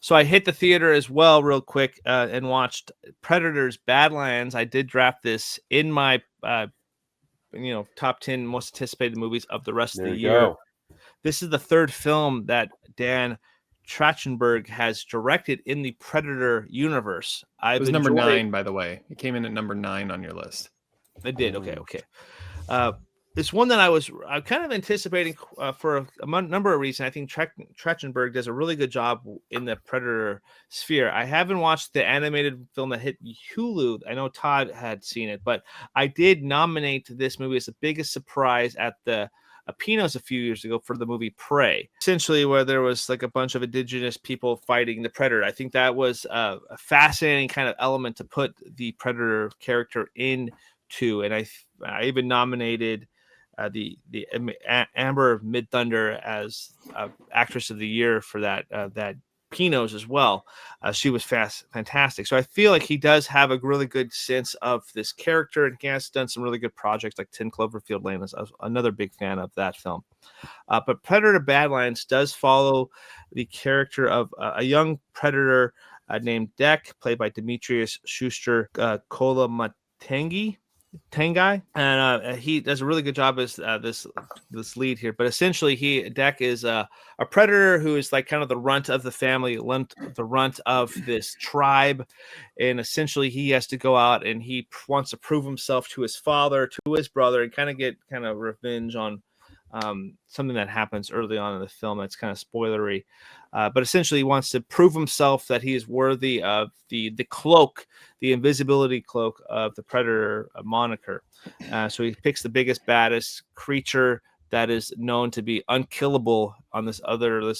So I hit the theater as well real quick and watched Predator's Badlands. I did draft this in my top 10 most anticipated movies of the rest of the year. This is the third film that Dan Trachtenberg has directed in the Predator universe. It was number 9, by the way. It came in at number 9 on your list. It did. Okay. It's one that I'm kind of anticipating for a number of reasons. I think Trachtenberg does a really good job in the Predator sphere. I haven't watched the animated film that hit Hulu. I know Todd had seen it, but I did nominate this movie as the biggest surprise at the Pinos a few years ago for the movie Prey, essentially where there was like a bunch of indigenous people fighting the Predator. I think that was a fascinating kind of element to put the Predator character into, and I even nominated the Amber Midthunder as actress of the year for that Pinos as well. She was fantastic. So I feel like he does have a really good sense of this character, and he has done some really good projects like 10 Cloverfield Lane. I was another big fan of that film. But Predator Badlands does follow the character of a young predator named Dek, played by Demetrius Schuster Kolamatangi. Tengai, and he does a really good job as this lead here. But essentially, Dek is a predator who is like kind of the runt of the family, the runt of this tribe, and essentially he has to go out and he wants to prove himself to his father, to his brother, and kind of get revenge on something that happens early on in the film that's kind of spoilery. But essentially, he wants to prove himself that he is worthy of the cloak, the invisibility cloak of the Predator moniker. So he picks the biggest, baddest creature that is known to be unkillable on this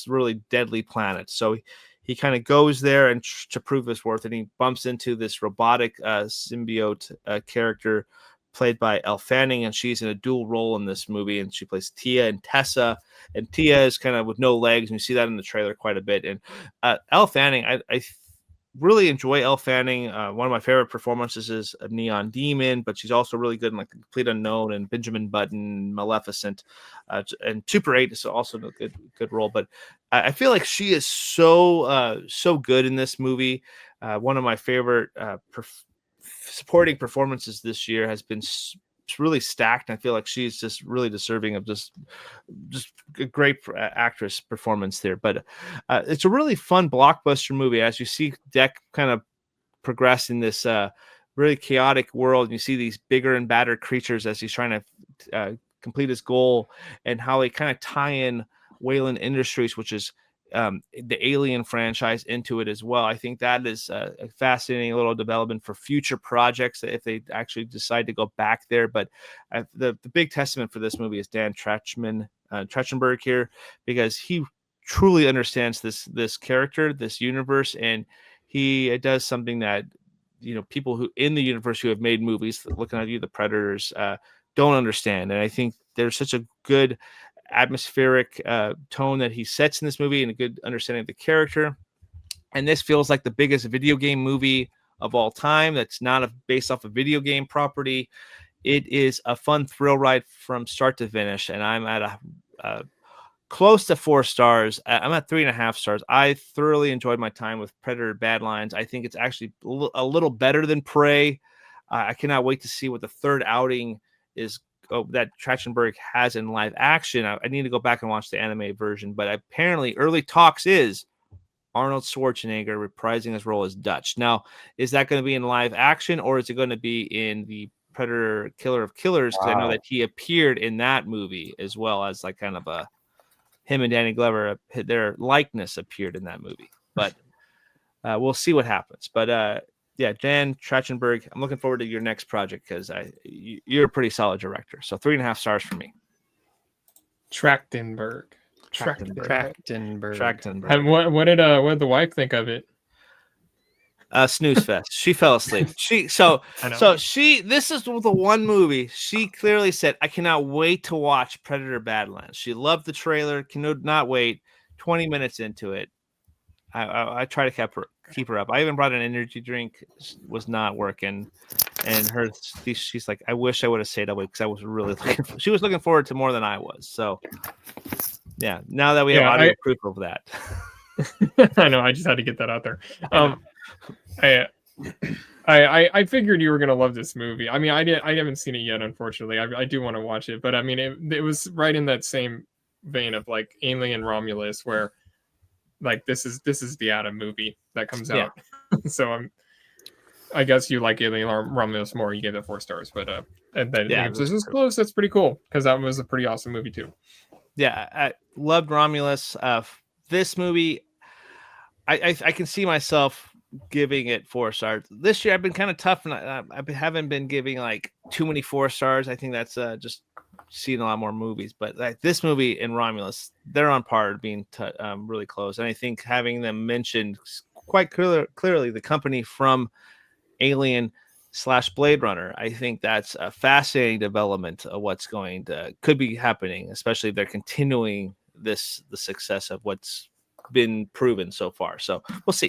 really deadly planet. So he kind of goes there and to prove his worth, and he bumps into this robotic symbiote character played by Elle Fanning, and she's in a dual role in this movie, and she plays Tia and Tessa, and Tia is kind of with no legs, and you see that in the trailer quite a bit. And Elle Fanning, I really enjoy Elle Fanning. One of my favorite performances is a Neon Demon, but she's also really good in like The Complete Unknown and Benjamin Button, Maleficent, and Super 8 is also a good role. But I feel like she is so good in this movie. One of my favorite supporting performances this year has been really stacked. I feel like she's just really deserving of just a great actress performance there. But it's a really fun blockbuster movie as you see Dek kind of progress in this really chaotic world. You see these bigger and badder creatures as he's trying to complete his goal, and how they kind of tie in Weyland Industries, which is the Alien franchise, into it as well. I think that is a fascinating little development for future projects if they actually decide to go back there. But the big testament for this movie is Dan Trachtenberg here, because he truly understands this character, this universe, and he does something that people who in the universe who have made movies looking at the Predators don't understand. And I think there's such a good atmospheric tone that he sets in this movie and a good understanding of the character. And this feels like the biggest video game movie of all time that's not based off a video game property. It is a fun thrill ride from start to finish, and I'm at a close to 4 stars. I'm at 3.5 stars. I thoroughly enjoyed my time with Predator Badlands. I think it's actually a little better than Prey. I cannot wait to see what the third outing is that Trachtenberg has in live action. I need to go back and watch the anime version, but apparently early talks is Arnold Schwarzenegger reprising his role as Dutch. Now, is that going to be in live action, or is it going to be in the Predator Killer of Killers? Because I know that he appeared in that movie as well as like kind of him and Danny Glover, their likeness appeared in that movie. But we'll see what happens. But yeah, Dan Trachtenberg, I'm looking forward to your next project because you're a pretty solid director. So 3.5 stars for me. Trachtenberg. Trachtenberg. What did the wife think of it? Snooze fest. She fell asleep. This is the one movie she clearly said, I cannot wait to watch Predator Badlands. She loved the trailer, cannot wait. 20 minutes into it, I try to keep her up. I even brought an energy drink, was not working, and she's like, I wish I would have stayed awake because I was really she was looking forward to more than I was. So yeah, now that we have audio proof of that. I know. I just had to get that out there. I figured you were gonna love this movie. I mean, I haven't seen it yet, unfortunately. I do want to watch it, but I mean, it was right in that same vein of like Alien Romulus, where like this is the Adam movie that comes out. So I guess you like Alien Romulus more. You gave it 4 stars, but and then if this is close, that's pretty cool because that was a pretty awesome movie too. Yeah, I loved Romulus. This movie, I can see myself giving it 4 stars. This year I've been kind of tough, and I haven't been giving like too many 4 stars. I think that's just seeing a lot more movies. But like this movie and Romulus, they're on par being really close. And I think having them mentioned quite clearly the company from Alien / Blade Runner, I think that's a fascinating development of what's could be happening, especially if they're continuing the success of what's been proven so far. So we'll see.